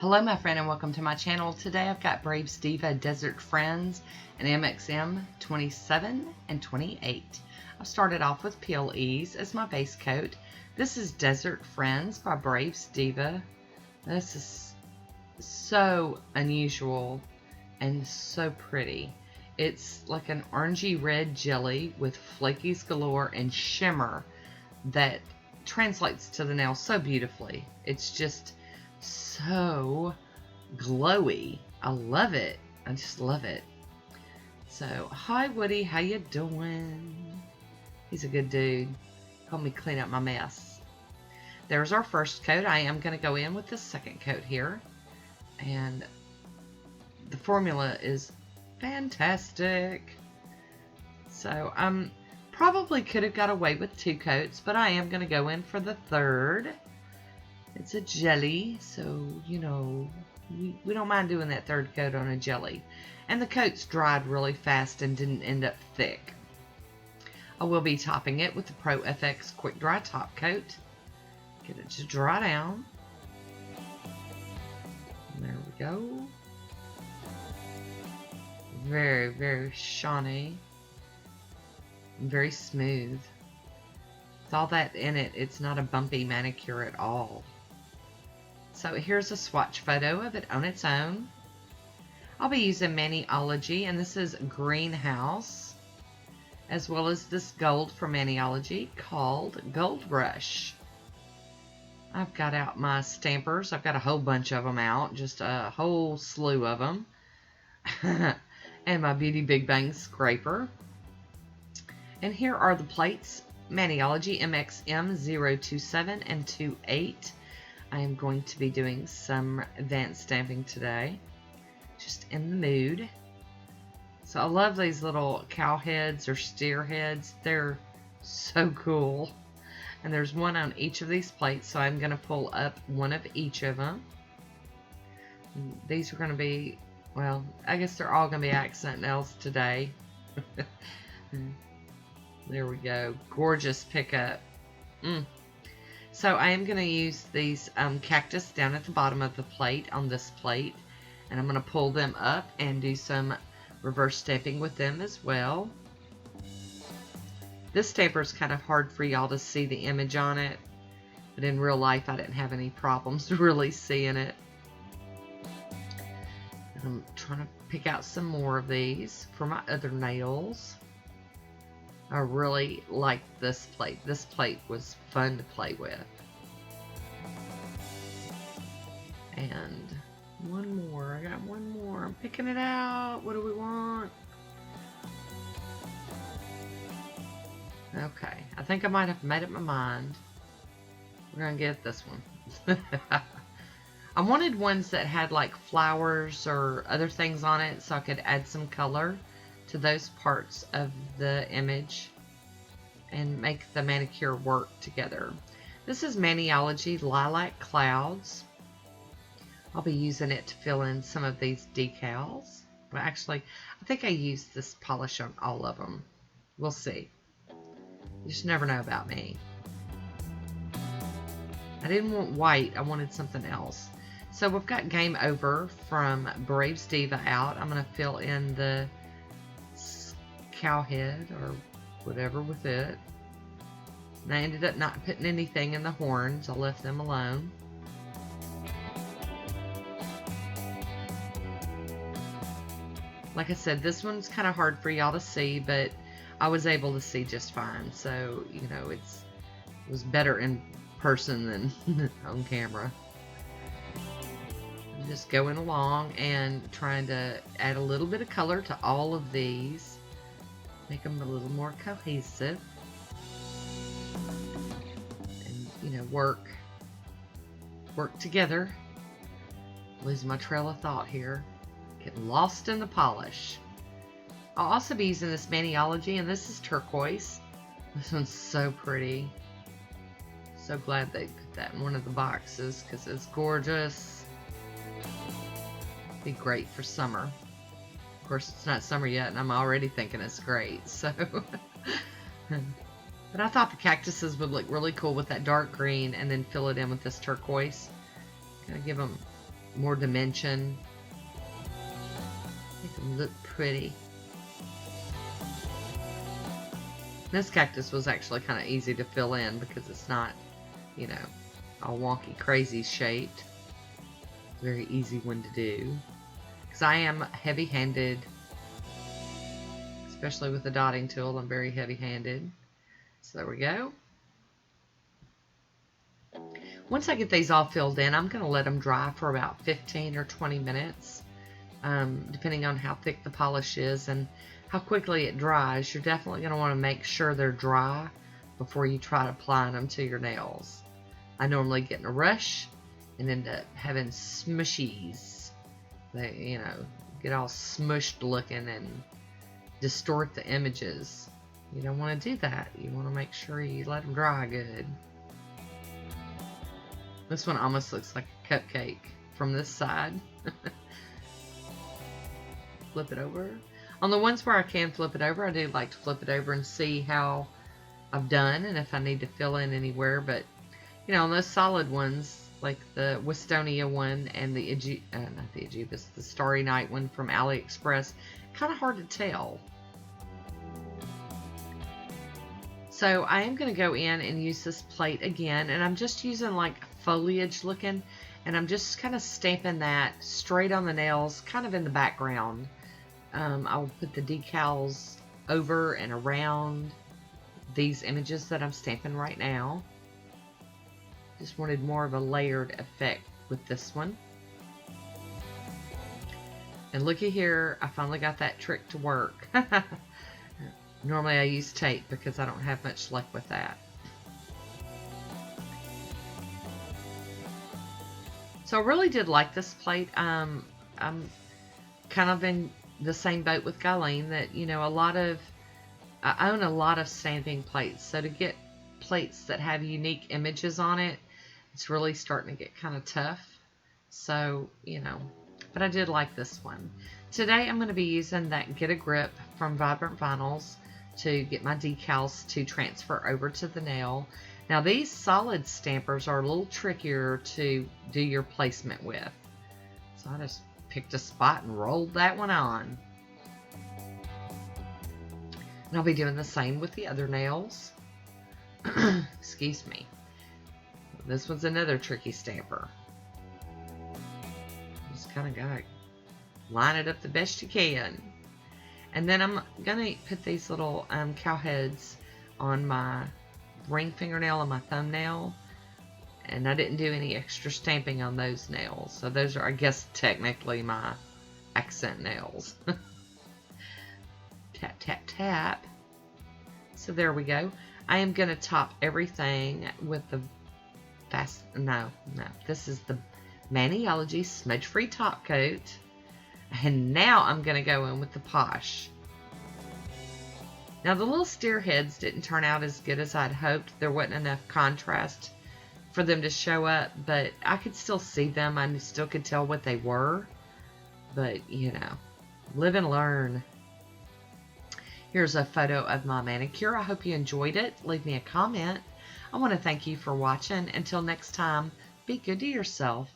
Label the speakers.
Speaker 1: Hello my friend and welcome to my channel. Today I've got Brave's Diva Desert Friends and MXM27 and 28. I've started off with PLEs as my base coat. This is Desert Friends by Brave's Diva. This is so unusual and so pretty. It's like an orangey red jelly with flakies galore and shimmer that translates to the nail so beautifully. It's just so glowy. I love it. I just love it. So, hi Woody, how you doing? He's a good dude. Help me clean up my mess. There's our first coat. I am going to go in with the second coat here. And the formula is fantastic. So, probably could have got away with 2 coats, but I am going to go in for the third. It's a jelly, so, you know, we don't mind doing that third coat on a jelly. And the coats dried really fast and didn't end up thick. I will be topping it with the Pro FX Quick Dry Top Coat. Get it to dry down. There we go. Very, very shiny. And very smooth. With all that in it, it's not a bumpy manicure at all. So here's a swatch photo of it on its own. I'll be using Maniology, and this is Greenhouse, as well as this gold from Maniology called Gold Rush. I've got out my stampers. I've got a whole bunch of them out, just a whole slew of them. And my Beauty Big Bang scraper. And here are the plates, Maniology MXM027 and 28. I am going to be doing some advanced stamping today, just in the mood. So I love these little cow heads or steer heads. They're so cool. And there's one on each of these plates, so I'm going to pull up one of each of them. And these are going to be, well, I guess they're all going to be accent nails today. There we go. Gorgeous pickup. So I am going to use these cactus down at the bottom of the plate on this plate, and I'm going to pull them up and do some reverse stamping with them as well. This stamper is kind of hard for y'all to see the image on it, but in real life I didn't have any problems really seeing it. And I'm trying to pick out some more of these for my other nails. I really liked this plate. This plate was fun to play with. And one more. I got one more. I'm picking it out. What do we want? Okay. I think I might have made up my mind. We're going to get this one. I wanted ones that had like flowers or other things on it so I could add some color to those parts of the image and make the manicure work together. This is Maniology Lilac Clouds. I'll be using it to fill in some of these decals. Well, actually, I think I used this polish on all of them. We'll see. You just never know about me. I didn't want white. I wanted something else. So we've got Game Over from Brave's Diva out. I'm going to fill in the cow head or whatever with it. And I ended up not putting anything in the horns. I left them alone. Like I said, this one's kind of hard for y'all to see, but I was able to see just fine. So, you know, it was better in person than on camera. I'm just going along and trying to add a little bit of color to all of these. Make them a little more cohesive. And, you know, work together. Lose my trail of thought here. Get lost in the polish. I'll also be using this Maniology, and this is turquoise. This one's so pretty. So glad they put that in one of the boxes because it's gorgeous. Be great for summer. Of course, it's not summer yet, and I'm already thinking it's great. So, but I thought the cactuses would look really cool with that dark green, and then fill it in with this turquoise. Gonna give them more dimension. Make them look pretty. This cactus was actually kind of easy to fill in because it's not, you know, all wonky crazy shaped. Very easy one to do. Because I am heavy-handed, especially with the dotting tool. I'm very heavy-handed. So there we go. Once I get these all filled in, I'm going to let them dry for about 15 or 20 minutes, depending on how thick the polish is and how quickly it dries. You're definitely going to want to make sure they're dry before you try to apply them to your nails. I normally get in a rush and end up having smushies. They, you know, get all smushed looking and distort the images. You don't want to do that. You want to make sure you let them dry good. This one almost looks like a cupcake from this side. Flip it over. On the ones where I can flip it over, I do like to flip it over and see how I've done and if I need to fill in anywhere. But, you know, on those solid ones, like the Wistonia one and the not the Aegibus, the Starry Night one from AliExpress, kind of hard to tell. So I am going to go in and use this plate again, and I'm just using like foliage looking, and I'm just kind of stamping that straight on the nails, kind of in the background. I'll put the decals over and around these images that I'm stamping right now. Just wanted more of a layered effect with this one. And looky here, I finally got that trick to work. Normally I use tape because I don't have much luck with that. So I really did like this plate. I'm kind of in the same boat with Guylaine that, you know, I own a lot of stamping plates. So to get plates that have unique images on it, it's really starting to get kind of tough. So, you know, but I did like this one. Today I'm going to be using that Get a Grip from Vibrant Vinyls to get my decals to transfer over to the nail. Now these solid stampers are a little trickier to do your placement with. So I just picked a spot and rolled that one on. And I'll be doing the same with the other nails. Excuse me. This one's another tricky stamper. Just kind of gotta line it up the best you can. And then I'm gonna put these little cow heads on my ring fingernail and my thumbnail. And I didn't do any extra stamping on those nails. So those are, I guess, technically my accent nails. Tap, tap, tap. So there we go. I am gonna top everything with the this is the Maniology Smudge Free Top Coat. And now I'm going to go in with the Posh. Now the little steer heads didn't turn out as good as I'd hoped. There wasn't enough contrast for them to show up, but I could still see them. I still could tell what they were. But, you know, live and learn. Here's a photo of my manicure. I hope you enjoyed it. Leave me a comment. I want to thank you for watching. Until next time, be good to yourself.